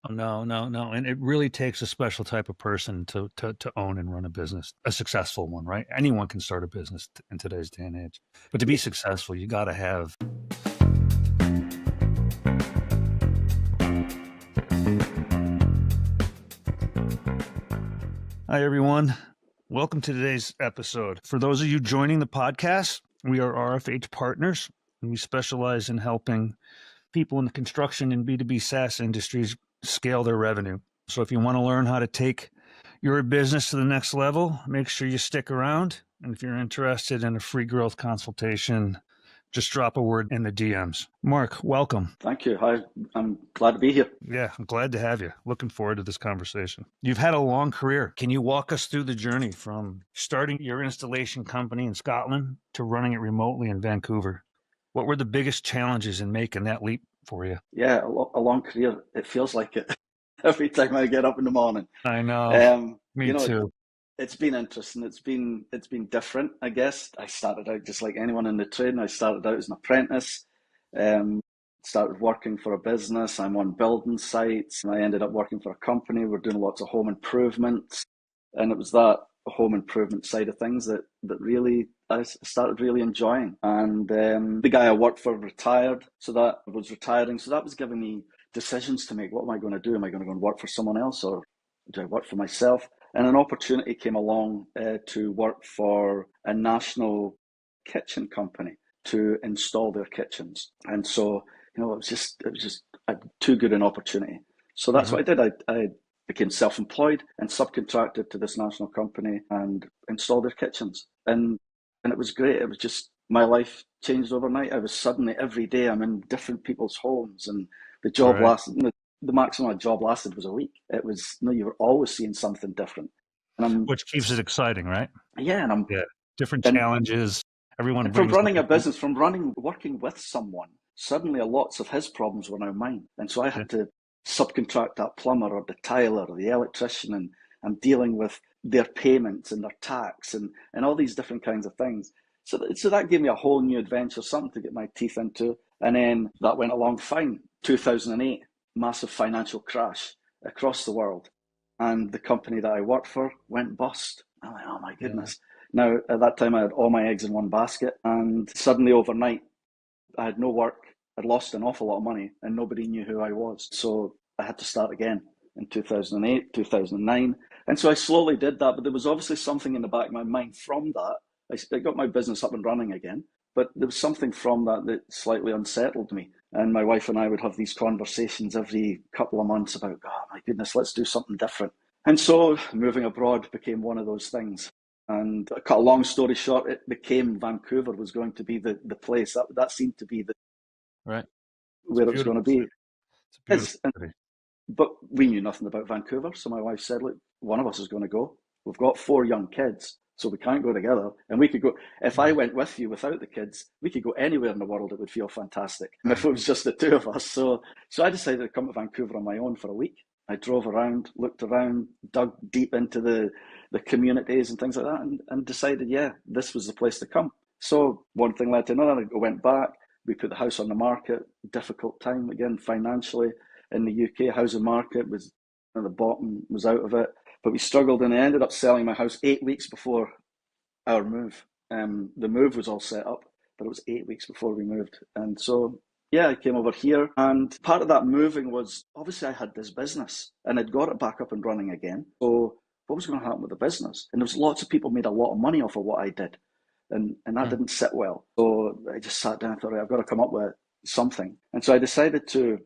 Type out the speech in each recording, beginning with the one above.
Oh, no, no, no. And it really takes a special type of person to own and run a business, a successful one, right? Anyone can start a business in today's day and age. But to be successful, you got to have. Hi, everyone. Welcome to today's episode. For those of you joining the podcast, we are RFH Partners, and we specialize in helping people in the construction and B2B SaaS industries scale their revenue. So if you want to learn how to take your business to the next level, make sure you stick around. And if you're interested in a free growth consultation, just drop a word in the DMs. Mark, welcome. Thank you. I'm glad to be here. Yeah, I'm glad to have you. Looking forward to this conversation. You've had a long career. Can you walk us through the journey from starting your installation company in Scotland to running it remotely in Vancouver? What were the biggest challenges in making that leap for you? Yeah, a long career. It feels like it every time I get up in the morning. I know. Me You know, too. it's been interesting. It's been different, I guess. I started out just like anyone in the trade. I started out as an apprentice. Um, Started working for a business. I'm on building sites, and I ended up working for a company. We're doing lots of home improvements, and it was that home improvement side of things that really I started really enjoying. And the guy I worked for retired, so that was retiring. So that was giving me decisions to make. What am I going to do? Am I going to go and work for someone else, or do I work for myself? And an opportunity came along to work for a national kitchen company to install their kitchens. And so, it was just too good an opportunity. So that's what I did. I became self-employed and subcontracted to this national company and installed their kitchens. And it was great. It was just my life changed overnight. I was suddenly every day I'm in different people's homes, and the job Right. lasted. The maximum a job lasted was a week. It was you were always seeing something different. And Which keeps it exciting, right? yeah, and I'm Yeah. Different and challenges. Everyone and from brings running a something. business, working with someone, suddenly lots of his problems were now mine. And so I Yeah. had to subcontract that plumber or the tiler or the electrician, and I'm dealing with their payments and their tax and all these different kinds of things. So that gave me a whole new adventure, something to get my teeth into. And then that went along fine. 2008, massive financial crash across the world. And the company that I worked for went bust. I'm like, oh my Yeah. goodness. Now, at that time, I had all my eggs in one basket, and suddenly overnight, I had no work. I'd lost an awful lot of money, and nobody knew who I was. So I had to start again in 2008, 2009. And so I slowly did that, but there was obviously something in the back of my mind from that. I got my business up and running again, but there was something from that that slightly unsettled me. And my wife and I would have these conversations every couple of months about, oh my goodness, let's do something different. And so moving abroad became one of those things. And to cut a long story short, it became Vancouver was going to be the place. That seemed to be Right. It's a where it was going to beautiful city. be. It's a beautiful And, city. but we knew nothing about Vancouver. So my wife said, look, one of us is going to go. We've got 4 young kids, so we can't go together. And we could go, if I Yeah. went with you without the kids, we could go anywhere in the world. It would feel fantastic. And if it was just the two of us. So I decided to come to Vancouver on my own for a week. I drove around, looked around, dug deep into the communities and things like that, and decided, yeah, this was the place to come. So one thing led to another. I went back. We put the house on the market. Difficult time again financially in the UK. Housing market was at the bottom, was out of it. But we struggled, and I ended up selling my house 8 weeks before our move. The move was all set up, but it was 8 weeks before we moved. And so, yeah, I came over here. And part of that moving was obviously I had this business and I'd got it back up and running again. So, what was going to happen with the business? And there was lots of people made a lot of money off of what I did. And that didn't sit well. So I just sat down and thought, right, I've got to come up with something. And so I decided to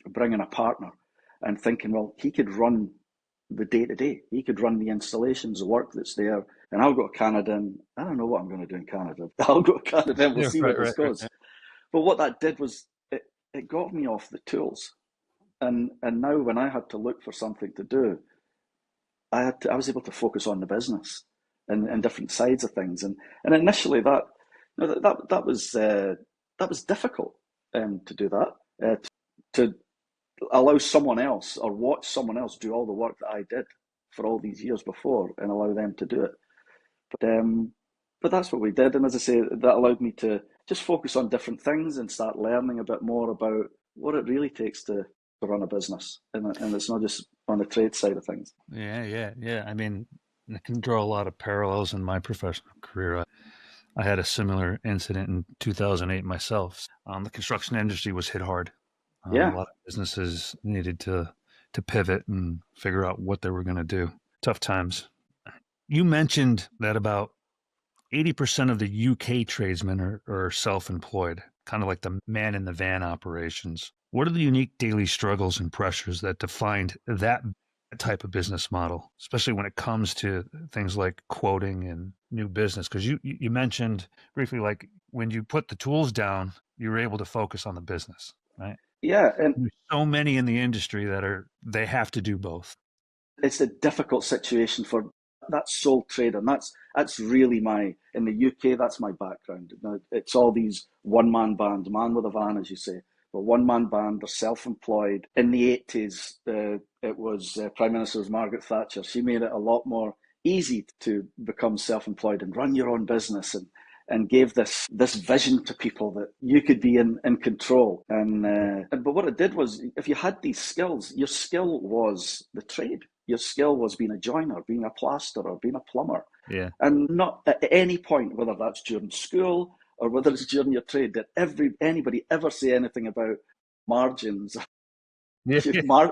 bring in a partner and thinking, well, he could run the day to day. He could run the installations, the work that's there. And I'll go to Canada, and I don't know what I'm going to do in Canada. I'll go to Canada and we'll Yeah. see where Right. this Right. Right. goes. But what that did was it got me off the tools. And now when I had to look for something to do, I was able to focus on the business and different sides of things. And initially that was difficult to do that, to allow someone else or watch someone else do all the work that I did for all these years before and allow them to do it. But that's what we did, and as I say, that allowed me to just focus on different things and start learning a bit more about what it really takes to to run a business, and it's not just on the trade side of things. Yeah. I mean, I can draw a lot of parallels in my professional career. I had a similar incident in 2008 myself. The construction industry was hit hard. A Yeah, lot of businesses needed to pivot and figure out what they were going to do. Tough times. You mentioned that about 80% of the UK tradesmen are self-employed, kind of like the man in the van operations. What are the unique daily struggles and pressures that defined that type of business model, especially when it comes to things like quoting and new business? Because you mentioned briefly, like when you put the tools down, you were able to focus on the business, right? yeah, and There's so many in the industry that they have to do both. it's a difficult situation for that sole trader, and that's really in the UK, that's my background. Now, it's all these one-man bands, man with a van, as you say, but one-man band, they're self-employed. In the 80s, it was Prime Minister was Margaret Thatcher. She made it a lot more easy to become self-employed and run your own business, and gave this vision to people that you could be in control. But what it did was, if you had these skills, your skill was the trade. Your skill was being a joiner, being a plasterer, being a plumber. Yeah. And not at any point, whether that's during school or whether it's during your trade, did anybody ever say anything about margins, Yeah.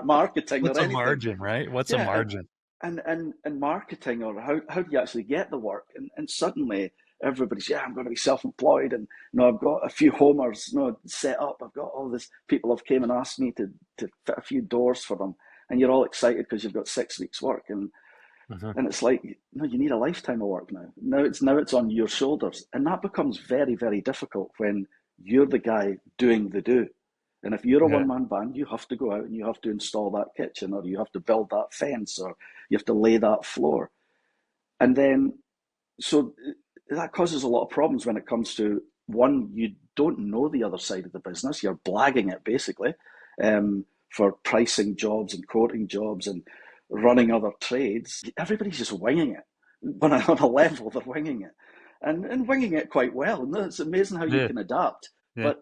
marketing, What's or a anything. margin, right? What's a Yeah, margin? and marketing, or how do you actually get the work? And suddenly everybody's, I'm going to be self-employed, and I've got a few homers set up. I've got all this, people have came and asked me to fit a few doors for them, and you're all excited because you've got 6 weeks work, and it's like, no, you need a lifetime of work now. Now it's on your shoulders, and that becomes very, very difficult when you're the guy doing the do. And if you're a Yeah. one-man band, you have to go out and you have to install that kitchen, or you have to build that fence, or you have to lay that floor. And then, so that causes a lot of problems when it comes to, one, you don't know the other side of the business. You're blagging it, basically, for pricing jobs and quoting jobs and running other trades. Everybody's just winging it. On a level, they're winging it. And winging it quite well. And it's amazing how you Yeah. can adapt. Yeah.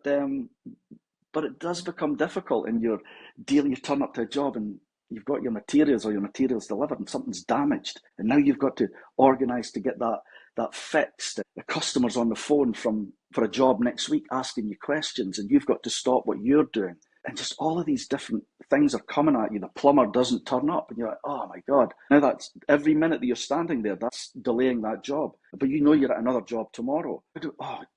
But it does become difficult in your deal. You turn up to a job and you've got your materials, or your materials delivered, and something's damaged, and now you've got to organise to get that fixed. The customer's on the phone for a job next week asking you questions, and you've got to stop what you're doing. And just all of these different things are coming at you. The plumber doesn't turn up, and you're like, oh my God. Now that's every minute that you're standing there, that's delaying that job. But you're at another job tomorrow.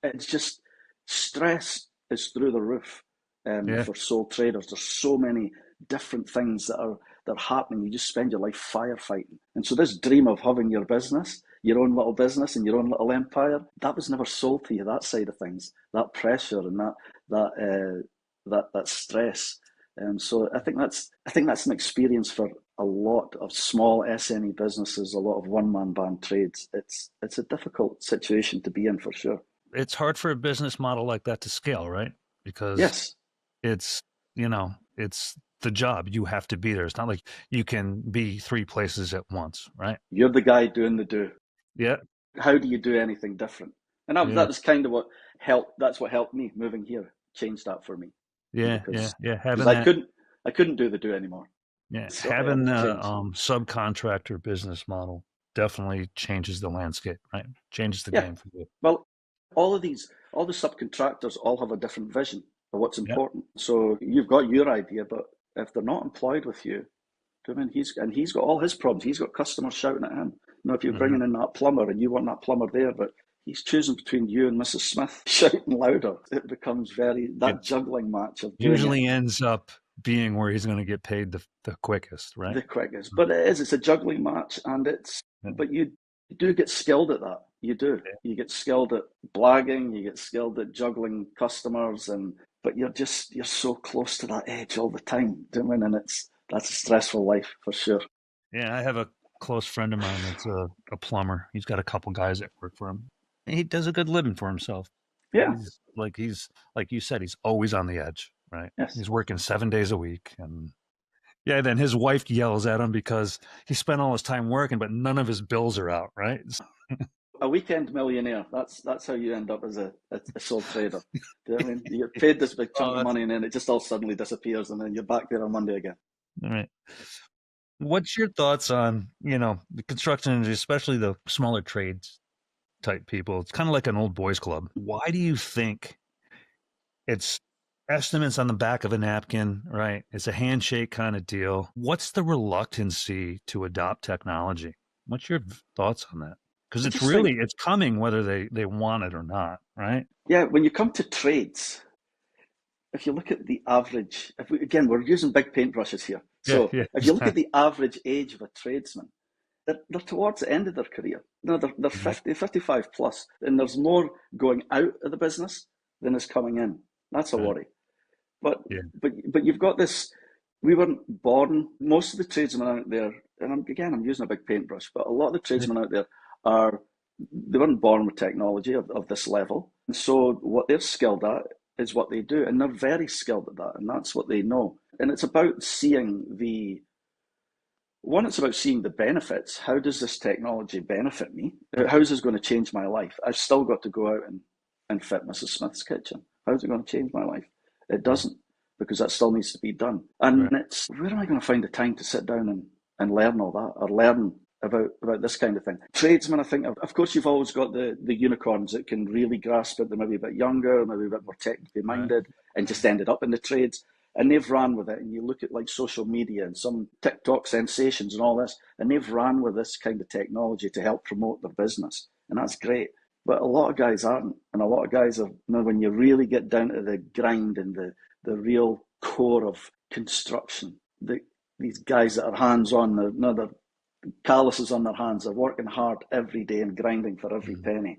It's just, stress is through the roof. Yeah. For sole traders, there's so many different things that are happening. You just spend your life firefighting. And so this dream of having your business, your own little business and your own little empire, that was never sold to you, that side of things, that pressure and that stress. So I think that's an experience for a lot of small SME businesses, a lot of one-man band trades. It's a difficult situation to be in, for sure. It's hard for a business model like that to scale, right? Because Yes. it's, it's the job. You have to be there. It's not like you can be 3 places at once, right? You're the guy doing the do. Yeah. How do you do anything different? And Yeah. that was kind of what helped. That's what helped me moving here. Changed that for me, Yeah. because Having I that, couldn't do the do anymore. yeah, So I had having to the change. subcontractor business model definitely changes the landscape, right? Changes the Yeah. game for you. Well, all the subcontractors all have a different vision of what's Yeah. important. So you've got your idea, but if they're not employed with you, I mean, he's got all his problems. He's got customers shouting at him. If you're Hmm. bringing in that plumber and you want that plumber there, but he's choosing between you and Mrs. Smith shouting louder, it becomes that It juggling match of doing it usually ends up being where he's going to get paid the quickest, right? the quickest. But it's a juggling match, and Yeah. but you do get skilled at that. You do. You get skilled at blagging. You get skilled at juggling customers, but you're so close to that edge all the time, doing, and that's a stressful life for sure. Yeah, I have a close friend of mine that's a plumber. He's got a couple guys that work for him. And he does a good living for himself. Yeah. He's like you said, he's always on the edge, right? Yes. He's working 7 days a week, and yeah, then his wife yells at him because he spent all his time working, but none of his bills are out, right? a weekend millionaire. That's how you end up as a sole trader. Do you know what I mean? You're paid this big chunk of money and then it just all suddenly disappears and then you're back there on Monday again. All right. What's your thoughts on, the construction industry, especially the smaller trades type people? It's kind of like an old boys club. Why do you think it's estimates on the back of a napkin, right? It's a handshake kind of deal. What's the reluctancy to adopt technology? What's your thoughts on that? Because it's coming whether they want it or not, right? Yeah, when you come to trades, if you look at the average, again, we're using big paintbrushes here. So if you look at the average age of a tradesman, they're towards the end of their career. No, they're 50, 55 plus, and there's more going out of the business than is coming in. That's a worry. But you've got this. We weren't born. Most of the tradesmen out there, and I'm using a big paintbrush, but a lot of the tradesmen out there they weren't born with technology of this level, and so what they're skilled at is what they do, and they're very skilled at that, and that's what they know. And it's about seeing it's about seeing the benefits. How does this technology benefit me? How is this going to change my life? I've still got to go out and fit Mrs. Smith's kitchen. How's it going to change my life? It doesn't, because that still needs to be done. And it's, where am I going to find the time to sit down and learn all that, or learn about this kind of thing? Tradesmen, I think, of course, you've always got the unicorns that can really grasp it. They're maybe a bit younger, maybe a bit more technically minded, and just ended up in the trades. And they've ran with it. And you look at like social media and some TikTok sensations and all this, and they've ran with this kind of technology to help promote their business. And that's great. But a lot of guys aren't. And a lot of guys are, when you really get down to the grind and the real core of construction, these guys that are hands-on, they're calluses on their hands, they're working hard every day and grinding for every penny.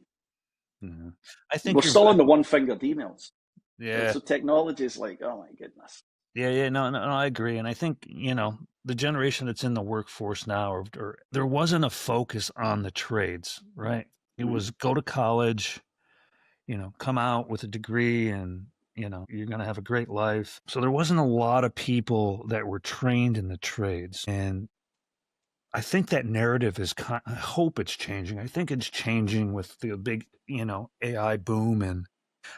I think we're still on the one-fingered emails. Yeah. So technology is like, oh my goodness. Yeah. No, I agree. And I think, the generation that's in the workforce now, or there wasn't a focus on the trades, right? It was go to college, come out with a degree and, you're going to have a great life. So there wasn't a lot of people that were trained in the trades. And I think that narrative I hope it's changing. I think it's changing with the big, AI boom. And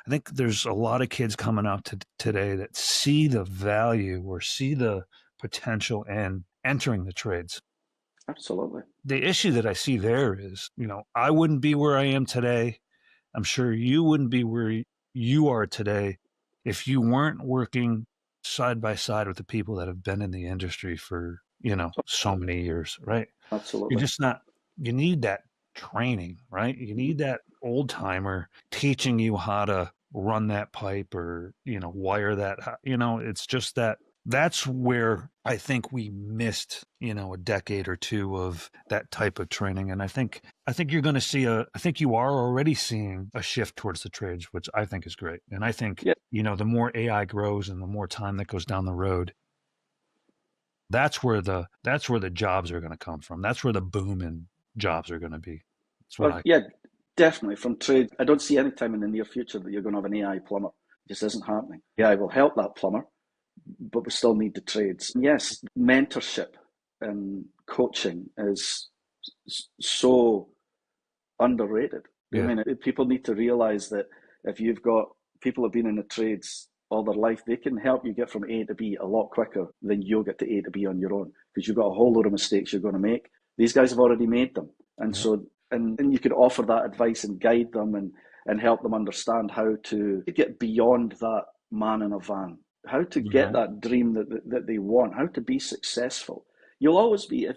I think there's a lot of kids coming out today that see the value or see the potential in entering the trades. Absolutely. The issue that I see there is, I wouldn't be where I am today. I'm sure you wouldn't be where you are today if you weren't working side by side with the people that have been in the industry for, so many years, right? Absolutely. You're just not, you need that training, right? You need that old timer teaching you how to run that pipe or, wire that, it's just that's where I think we missed, a decade or two of that type of training. And I think you're going to see I think you are already seeing a shift towards the trades, which I think is great. And I think, the more AI grows and the more time that goes down the road, that's where the jobs are going to come from. That's where the boom in jobs are going to be. Definitely from trade. I don't see any time in the near future that you're going to have an AI plumber. It just isn't happening. AI will help that plumber, but we still need the trades. And yes, mentorship and coaching is so underrated. I mean, people need to realize that if you've got people who have been in the trades all their life, they can help you get from A to B a lot quicker than you'll get to A to B on your own, because you've got a whole load of mistakes you're going to make. These guys have already made them. And so, and you could offer that advice and guide them and help them understand how to get beyond that man in a van, how to get that dream that they want, how to be successful. You'll always be, I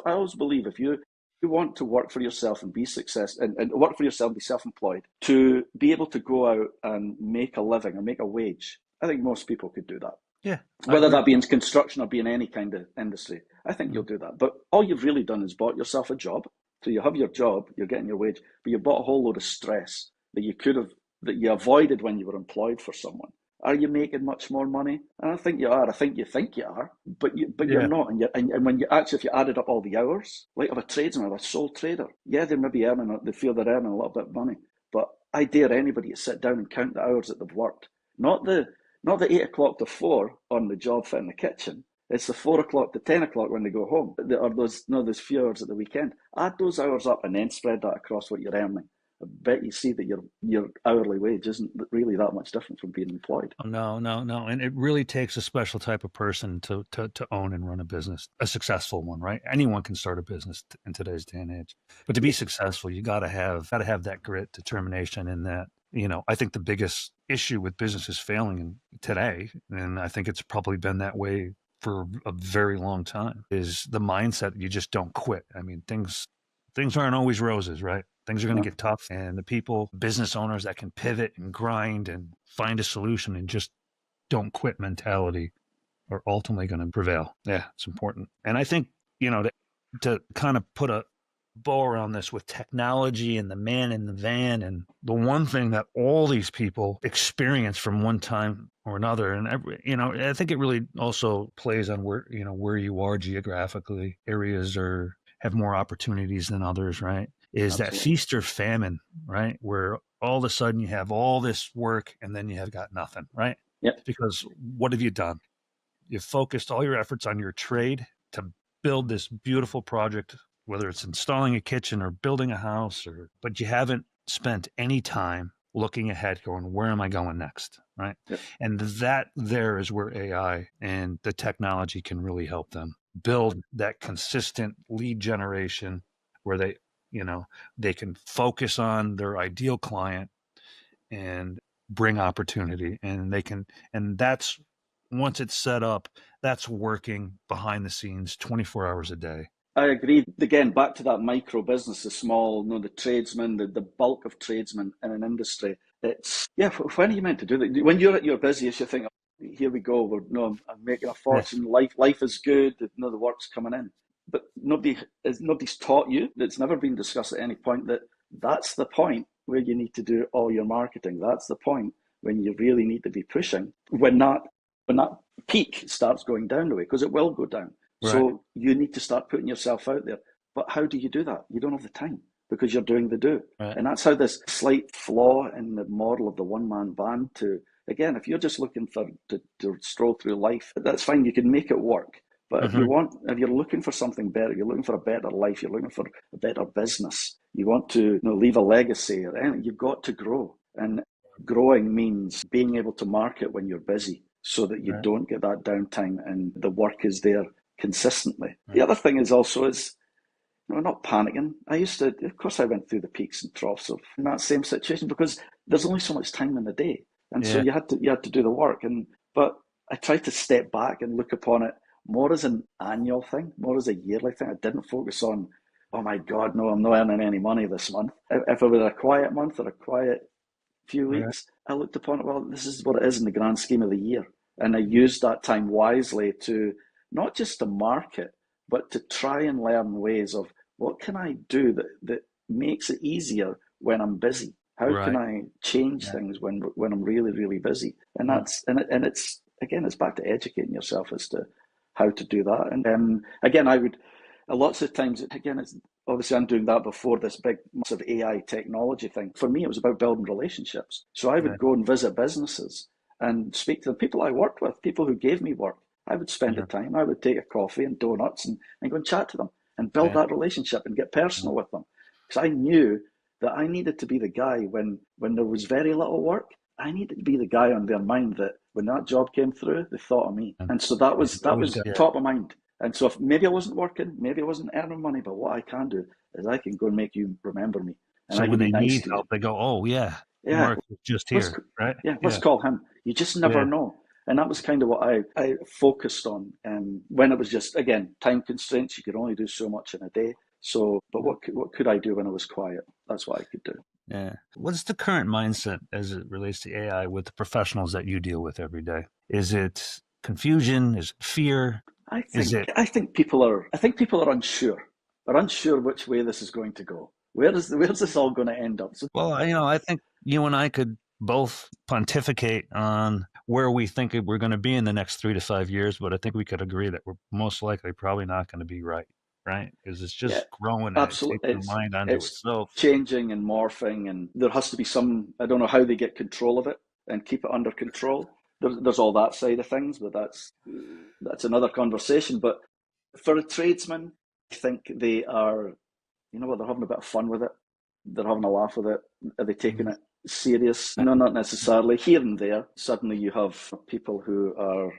always believe if you want to work for yourself and be successful and work for yourself and be self-employed, to be able to go out and make a living or make a wage, I think most people could do that. Yeah. Whether that be in construction or be in any kind of industry, I think you'll do that. But all you've really done is bought yourself a job. So you have your job, you're getting your wage, but you bought a whole load of stress that you avoided when you were employed for someone. Are you making much more money? And I think you are. I think you are, but you're not. And when you actually, if you added up all the hours, like of a tradesman or a sole trader, they may be they feel they're earning a little bit of money. But I dare anybody to sit down and count the hours that they've worked. Not the 8 o'clock to 4 on the job fit in the kitchen, It's the 4 o'clock to 10 o'clock when they go home, or those few hours at the weekend. Add those hours up and then spread that across what you're earning. I bet you see that your hourly wage isn't really that much different from being employed. Oh, no. And it really takes a special type of person to own and run a business, a successful one, right? Anyone can start a business in today's day and age. But to be successful, you gotta have that grit, determination, and that, I think the biggest issue with businesses failing today, and I think it's probably been that way for a very long time, is the mindset you just don't quit. I mean, things aren't always roses, right? Things are going to get tough, and the business owners that can pivot and grind and find a solution and just don't quit mentality are ultimately going to prevail. Yeah, it's important. And I think, to kind of put a bow around this with technology and the man in the van, and the one thing that all these people experience from one time or another, and I think it really also plays on where you are geographically. Areas have more opportunities than others, right? Is Absolutely. that feast or famine, right? Where all of a sudden you have all this work and then you have got nothing, right? Yep. Because what have you done? You've focused all your efforts on your trade to build this beautiful project, whether it's installing a kitchen or building a house, but you haven't spent any time looking ahead, going, where am I going next, right? Yep. And that there is where AI and the technology can really help them build that consistent lead generation where they can focus on their ideal client and bring opportunity, and that's, once it's set up, that's working behind the scenes 24 hours a day. I agree. Again, back to that micro business, the small, the tradesmen, the bulk of tradesmen in an industry. When are you meant to do that? When you're at your busiest, you think, oh, here we go. I'm making a fortune. Life is good. The work's coming in. But nobody's taught you. It's never been discussed at any point that that's the point where you need to do all your marketing. That's the point when you really need to be pushing. When that peak starts going down the way, because it will go down. Right. So you need to start putting yourself out there. But how do you do that? You don't have the time because you're doing the do. Right. And that's how this slight flaw in the model of the one-man band again, if you're just looking to stroll through life, that's fine. You can make it work. But if you're looking for something better, you're looking for a better life, you're looking for a better business, you want to leave a legacy or anything, you've got to grow. And growing means being able to market when you're busy so that you don't get that downtime and the work is there consistently. The other thing is also not panicking. Of course I went through the peaks and troughs of in that same situation because there's only so much time in the day. And so you had to do the work. But I tried to step back and look upon it more as an annual thing, more as a yearly thing. I didn't focus on, oh my God, no, I'm not earning any money this month. If it was a quiet month or a quiet few weeks, I looked upon it, well, this is what it is in the grand scheme of the year. And I used that time wisely to not just to market, but to try and learn ways of what can I do that makes it easier when I'm busy? How can I change things when I'm really, really busy? And it's back to educating yourself as to how to do that. And again, lots of times, it's obviously I'm doing that before this big massive AI technology thing. For me, it was about building relationships. So I would go and visit businesses and speak to the people I worked with, people who gave me work. I would spend the time. I would take a coffee and donuts and go and chat to them and build that relationship and get personal with them. Because I knew that I needed to be the guy when there was very little work. I needed to be the guy on their mind that when that job came through, they thought of me. And so that was top of mind. And so if maybe I wasn't working, maybe I wasn't earning money, but what I can do is I can go and make you remember me. And so I when they nice need help, they go, oh, Mark was just here, right? Let's call him. You just never know. And that was kind of what I focused on. And when it was just, again, time constraints, you could only do so much in a day. So, but what could I do when I was quiet? That's what I could do. Yeah. What's the current mindset as it relates to AI with the professionals that you deal with every day? Is it confusion? Is it fear? I think people are unsure. They're unsure which way this is going to go. Where's this all going to end up? Well, I think you and I could both pontificate on where we think we're going to be in the next 3 to 5 years, but I think we could agree that we're most likely probably not going to be right? Because it's just growing. Absolutely. It's mind onto itself. Changing and morphing, and there has to be some, I don't know how they get control of it and keep it under control, there's all that side of things, but that's another conversation. But for a tradesman, I think they are, you know what, they're having a bit of fun with it. They're having a laugh with it. Are they taking it serious? No, not necessarily. Here and there, suddenly you have people who are,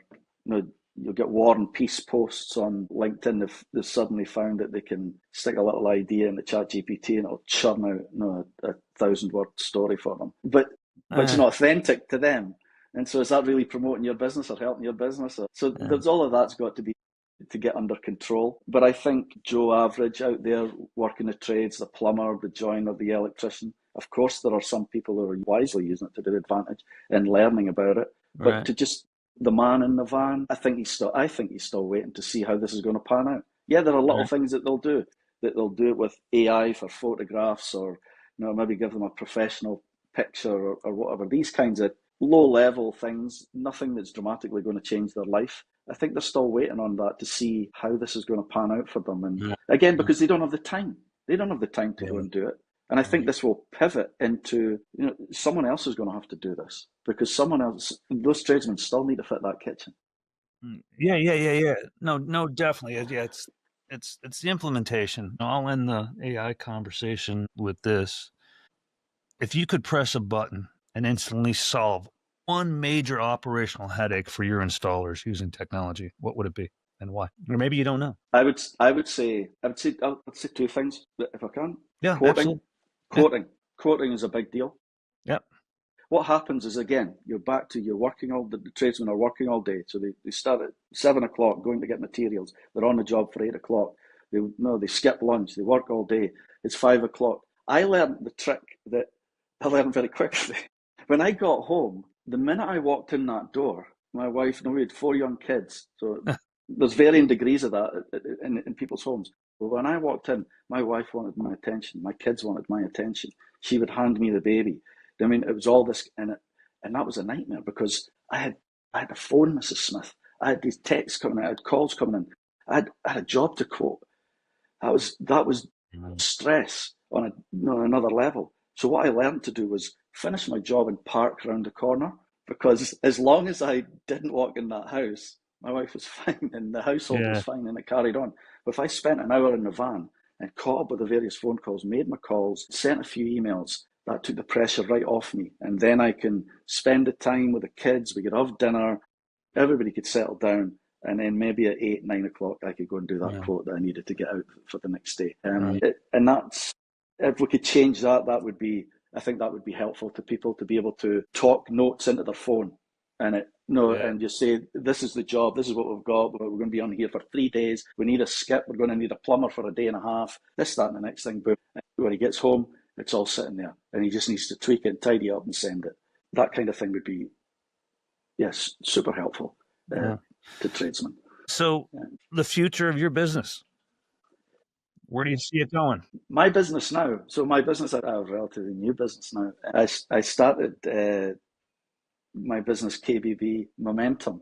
you'll get war and peace posts on LinkedIn. They've suddenly found that they can stick a little idea in the chat GPT and it'll churn out a 1,000-word story for them. But it's not authentic to them. And so is that really promoting your business or helping your business? So there's all of that's got to get under control. But I think Joe Average out there working the trades, the plumber, the joiner, the electrician, of course there are some people who are wisely using it to their advantage and learning about it. But to just the man in the van, I think he's still waiting to see how this is going to pan out. Yeah, there are little things that they'll do. That they'll do it with AI for photographs, or maybe give them a professional picture or whatever. These kinds of low-level things, nothing that's dramatically going to change their life. I think they're still waiting on that to see how this is going to pan out for them. And again, because they don't have the time. They don't have the time to go and do it. And I think this will pivot into, someone else is going to have to do this, because those tradesmen still need to fit that kitchen. Yeah. No, definitely. Yeah, it's the implementation. I'll end the AI conversation with this. If you could press a button and instantly solve one major operational headache for your installers using technology, what would it be and why? Or maybe you don't know. I would say two things if I can. Yeah, absolutely. Quoting is a big deal. Yep. What happens is, again, you're back to the tradesmen are working all day. So they start at 7 o'clock going to get materials. They're on the job for 8 o'clock. They skip lunch. They work all day. It's 5 o'clock. I learned the trick that I learned very quickly. When I got home, the minute I walked in that door, my wife, we had 4 young kids. So there's varying degrees of that in people's homes. But when I walked in, my wife wanted my attention. My kids wanted my attention. She would hand me the baby. I mean, it was all this, and that was a nightmare, because I had to phone Mrs. Smith. I had these texts coming in. I had calls coming in. I had a job to quote. That was stress on another level. So what I learned to do was finish my job and park around the corner, because as long as I didn't walk in that house, my wife was fine and the household was fine, and it carried on. But if I spent an hour in the van and caught up with the various phone calls, made my calls, sent a few emails, that took the pressure right off me. And then I can spend the time with the kids. We could have dinner. Everybody could settle down. And then maybe at 8, 9 o'clock, I could go and do that quote that I needed to get out for the next day. And that's, if we could change that, I think that would be helpful to people, to be able to talk notes into their phone. And and just say, this is the job, this is what we've got, we're going to be on here for 3 days, we need a skip, we're going to need a plumber for a day and a half, this, that, and the next thing. But when he gets home, it's all sitting there, and he just needs to tweak it and tidy up and send it. That kind of thing would be, super helpful to tradesmen. So the future of your business, where do you see it going? My business now. So my business, I have a relatively new business now. I started my business, KBB Momentum,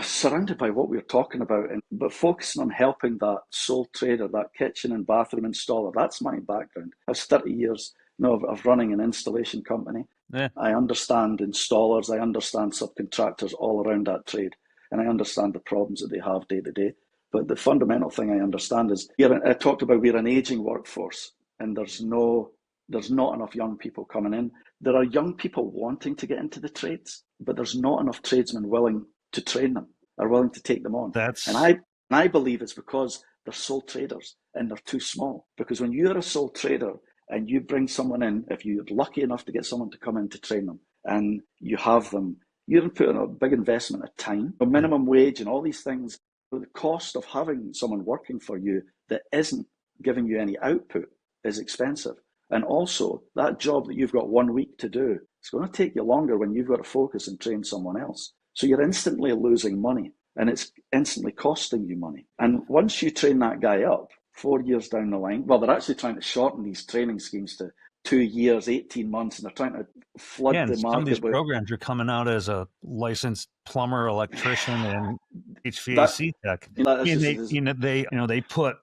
surrounded by what we're talking about, but focusing on helping that sole trader, that kitchen and bathroom installer. That's my background. I've 30 years of running an installation company. Yeah. I understand installers, I understand subcontractors all around that trade, and I understand the problems that they have day to day. But the fundamental thing I understand is, I talked about, we're an aging workforce, and there's not enough young people coming in. There are young people wanting to get into the trades, but there's not enough tradesmen willing to train them or willing to take them on. And I believe it's because they're sole traders and they're too small. Because when you're a sole trader and you bring someone in, if you're lucky enough to get someone to come in to train them, and you have them, you're putting a big investment of time, a minimum wage and all these things. But the cost of having someone working for you that isn't giving you any output is expensive. And also, that job that you've got 1 week to do, it's going to take you longer when you've got to focus and train someone else. So you're instantly losing money, and it's instantly costing you money. And once you train that guy up, 4 years down the line, well, they're actually trying to shorten these training schemes to 2 years, 18 months, and they're trying to flood the market. Some of these programs are coming out as a licensed plumber, electrician, and HVAC tech. They put,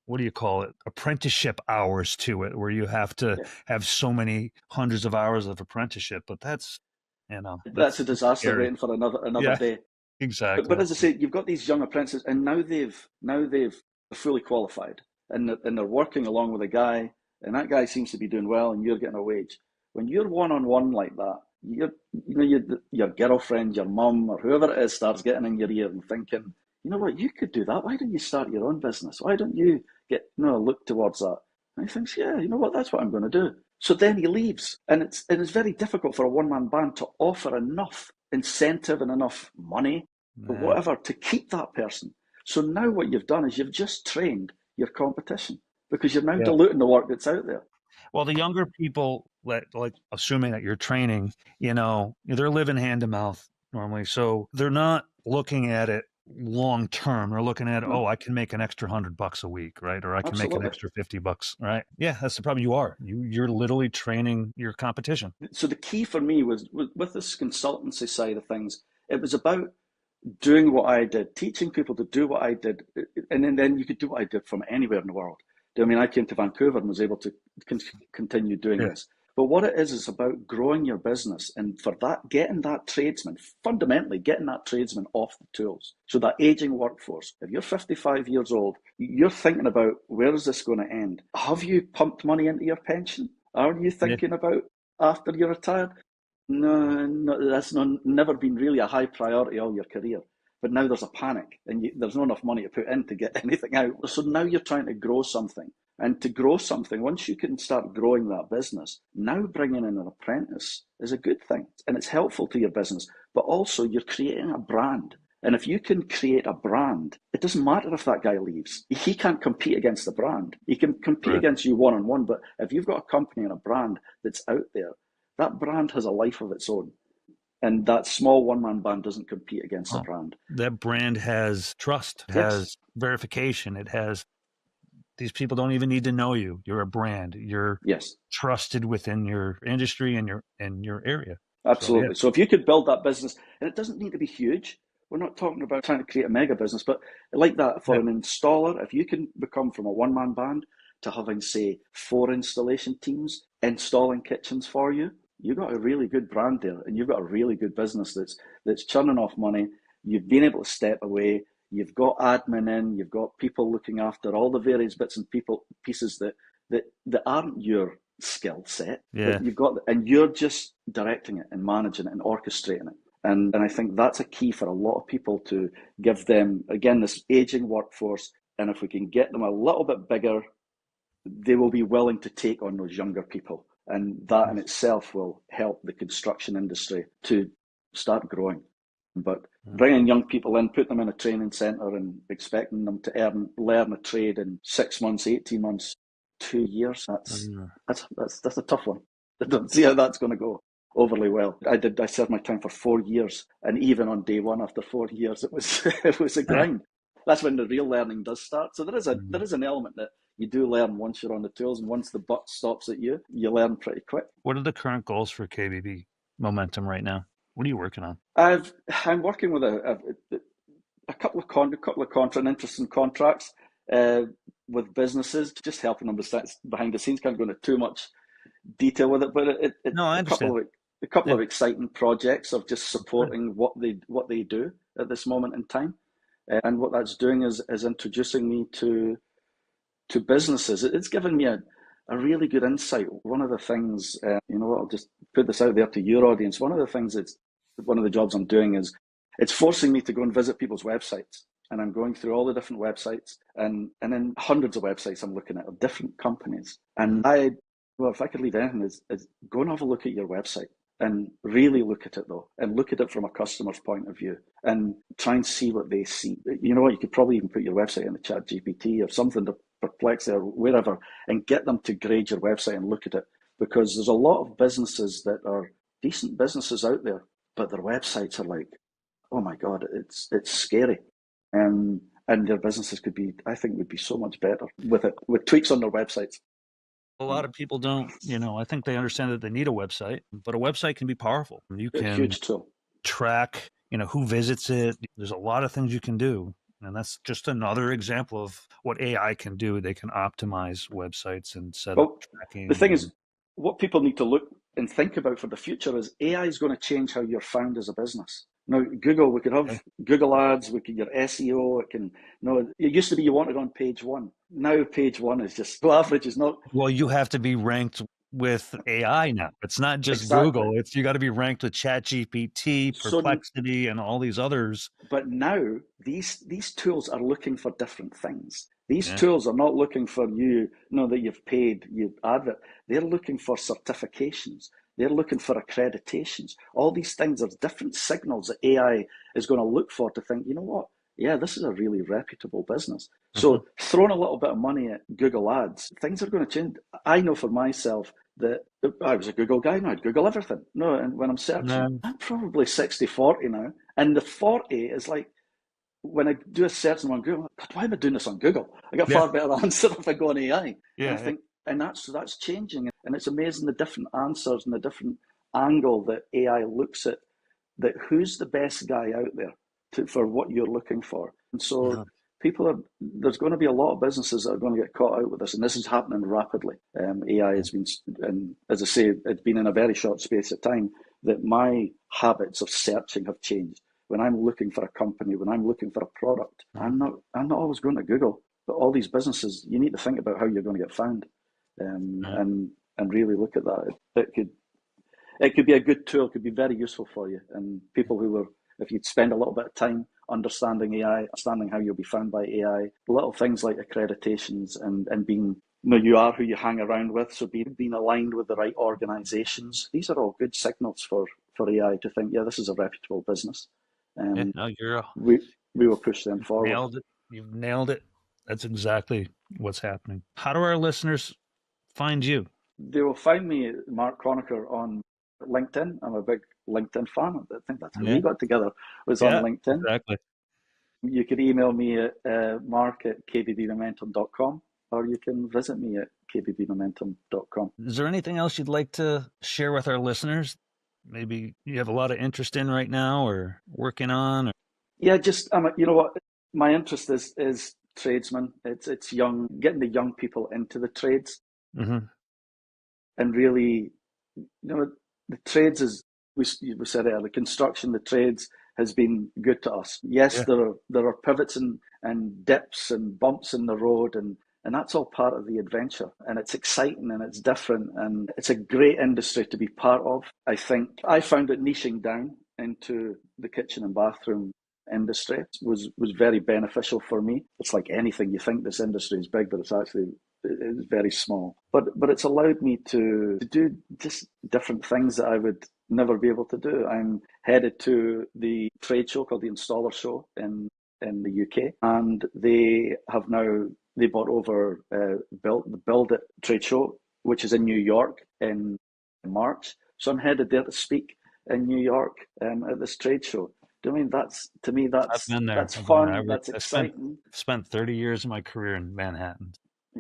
what do you call it? Apprenticeship hours to it, where you have to have so many hundreds of hours of apprenticeship. But that's That's a disaster scary. waiting for another Yeah, day. exactly. But as I say, you've got these young apprentices, and they're fully qualified, and they're working along with a guy, and that guy seems to be doing well, and you're getting a wage. When you're one on one like that, your girlfriend, your mum, or whoever it is starts getting in your ear and thinking, you know what, you could do that. Why don't you start your own business? Why don't you look towards that? And he thinks, yeah, you know what, that's what I'm going to do. So then he leaves, and it's very difficult for a one-man band to offer enough incentive and enough money or whatever to keep that person. So now what you've done is you've just trained your competition because you're now diluting the work that's out there. Well, the younger people, like assuming that you're training, they're living hand to mouth normally. So they're not looking at it long term. They're looking at, No, I can make an extra $100 a week, right? Or I can make an absolutely. extra $50, right? Yeah, that's the problem. You're literally training your competition. So the key for me was with this consultancy side of things, it was about doing what I did, teaching people to do what I did, and then you could do what I did from anywhere in the world. I mean, I came to Vancouver and was able to continue doing this. But what it is about growing your business, and for that, fundamentally getting that tradesman off the tools. So that aging workforce, if you're 55 years old, you're thinking about, where is this going to end? Have you pumped money into your pension? Are you thinking about after you're retired? No, that's never been really a high priority all your career. But now there's a panic, and there's not enough money to put in to get anything out. So now you're trying to grow something. And to grow something, once you can start growing that business, now bringing in an apprentice is a good thing. And it's helpful to your business. But also, you're creating a brand. And if you can create a brand, it doesn't matter if that guy leaves. He can't compete against the brand. He can compete against you one-on-one. But if you've got a company and a brand that's out there, that brand has a life of its own. And that small one-man band doesn't compete against a brand. That brand has trust, has verification. It has, these people don't even need to know you. You're a brand. You're trusted within your industry and your area. Absolutely. So if you could build that business, and it doesn't need to be huge. We're not talking about trying to create a mega business, but like that for an installer, if you can become from a one-man band to having, say, 4 installation teams installing kitchens for you, you've got a really good brand there, and you've got a really good business that's churning off money. You've been able to step away. You've got admin in. You've got people looking after all the various bits and pieces that aren't your skill set. But you've got, and you're just directing it and managing it and orchestrating it. And I think that's a key for a lot of people, to give them, again, this aging workforce. And if we can get them a little bit bigger, they will be willing to take on those younger people. And that in itself will help the construction industry to start growing. But bringing young people in, put them in a training centre and expecting them to learn a trade in 6 months, 18 months, 2 years, that's a tough one. I don't see how that's going to go overly well. I served my time for 4 years, and even on day one after 4 years, it was a grind. That's when the real learning does start. So there is an element that you do learn once you're on the tools, and once the buck stops at you, you learn pretty quick. What are the current goals for KBB Momentum right now? What are you working on? I'm working with a couple of interesting contracts with businesses, just helping them behind the scenes. Can't go into too much detail with it, but I understand. A couple of exciting projects of just supporting what they do at this moment in time, and what that's doing is introducing me to businesses. It's given me a really good insight. One of the things, I'll just put this out there to your audience. One of the jobs I'm doing is it's forcing me to go and visit people's websites. And I'm going through all the different websites, and then hundreds of websites I'm looking at of different companies. And if I could leave anything, is go and have a look at your website and really look at it, though, and look at it from a customer's point of view and try and see what they see. You know what? You could probably even put your website in the chat GPT or something to Perplexity or wherever, and get them to grade your website and look at it, because there's a lot of businesses that are decent businesses out there, but their websites are like, oh my God, it's scary. And their businesses would be so much better with tweaks on their websites. A lot of people don't, I think they understand that they need a website, but a website can be powerful. You can a huge tool. Track, who visits it. There's a lot of things you can do. And that's just another example of what AI can do. They can optimize websites and set up tracking. The thing is, what people need to look and think about for the future is AI is going to change how you're found as a business. Now, Google, we could have Google ads, we could your SEO, it can, it used to be you wanted on page one. Now page one is just, well, average is not. Well, you have to be ranked with AI now. It's not just Exactly. Google. You got to be ranked with ChatGPT, Perplexity, and all these others. But now these tools are looking for different things. These tools are not looking for you, that you've paid, you advert. They're looking for certifications. They're looking for accreditations. All these things are different signals that AI is going to look for to think, you know what? Yeah, this is a really reputable business. So throwing a little bit of money at Google ads, things are going to change. I know for myself that I was a Google guy and I'd Google everything. No, and when I'm searching, I'm probably 60-40 now. And the 40 is like, when I do a search on Google, God, why am I doing this on Google? I get a far better answer if I go on AI. Yeah. And I think, and that's changing. And it's amazing the different answers and the different angle that AI looks at, that who's the best guy out there for what you're looking for. And so there's going to be a lot of businesses that are going to get caught out with this, and this is happening rapidly. AI has been, and as I say, it's been in a very short space of time that my habits of searching have changed. When I'm looking for a company, when I'm looking for a product, I'm not always going to Google. But all these businesses, you need to think about how you're going to get found, and really look at that. It could be a good tool. It could be very useful for you. And people if you'd spend a little bit of time understanding AI, understanding how you'll be found by AI, little things like accreditations and being, you are who you hang around with. So being aligned with the right organizations. These are all good signals for AI to think, yeah, this is a reputable business. We will push them forward. Nailed it. You've nailed it. That's exactly what's happening. How do our listeners find you? They will find me, Mark Conacher, on LinkedIn. I'm a big LinkedIn fan. I think that's how we got together, was on LinkedIn. Exactly. You could email me at mark@kbbmomentum.com, or you can visit me at kbbmomentum.com. Is there anything else you'd like to share with our listeners? Maybe you have a lot of interest in right now or working on? Or... Yeah, just, you know what, my interest is tradesmen. It's getting the young people into the trades. And really, the trades is, we said earlier, the construction, the trades has been good to us. Yes, there are pivots and dips and bumps in the road, and that's all part of the adventure. And it's exciting and it's different, and it's a great industry to be part of. I think I found that niching down into the kitchen and bathroom industry was very beneficial for me. It's like anything, you think this industry is big, but it's very small. But it's allowed me to do just different things that I would never be able to do. I'm headed to the trade show called the Installer Show in the UK, and they bought over the Build It trade show, which is in New York in March. So I'm headed there to speak in New York at this trade show. I mean, that's fun. That's exciting. I've spent 30 years of my career in Manhattan.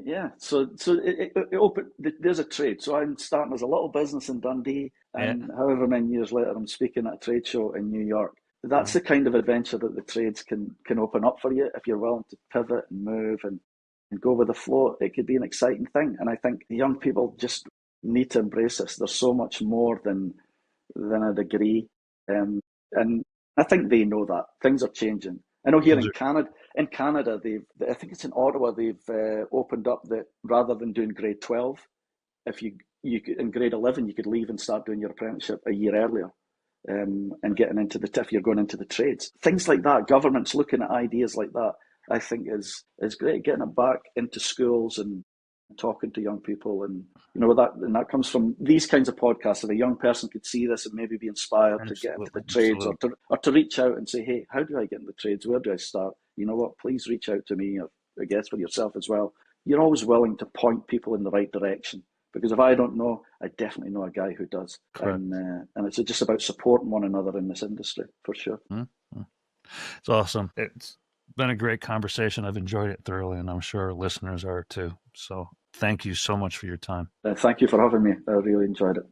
Yeah, so it opened. There's a trade. So I'm starting as a little business in Dundee, and however many years later, I'm speaking at a trade show in New York. That's the kind of adventure that the trades can open up for you if you're willing to pivot and move and go with the flow. It could be an exciting thing, and I think the young people just need to embrace this. There's so much more than a degree, and I think they know that things are changing. I know here in Canada, I think it's in Ottawa, they've opened up that rather than doing grade 12, if you could, in grade 11, you could leave and start doing your apprenticeship a year earlier, and getting into if you're going into the trades. Things like that, government's looking at ideas like that, I think is great, getting it back into schools and talking to young people, and that comes from these kinds of podcasts. If a young person could see this and maybe be inspired to get into the trades, or to reach out and say, hey, how do I get into the trades? Where do I start? You know what? Please reach out to me, or I guess for yourself as well. You're always willing to point people in the right direction, because if I don't know, I definitely know a guy who does. And it's just about supporting one another in this industry, for sure. It's awesome. It's been a great conversation. I've enjoyed it thoroughly, and I'm sure our listeners are too. So thank you so much for your time. Thank you for having me. I really enjoyed it.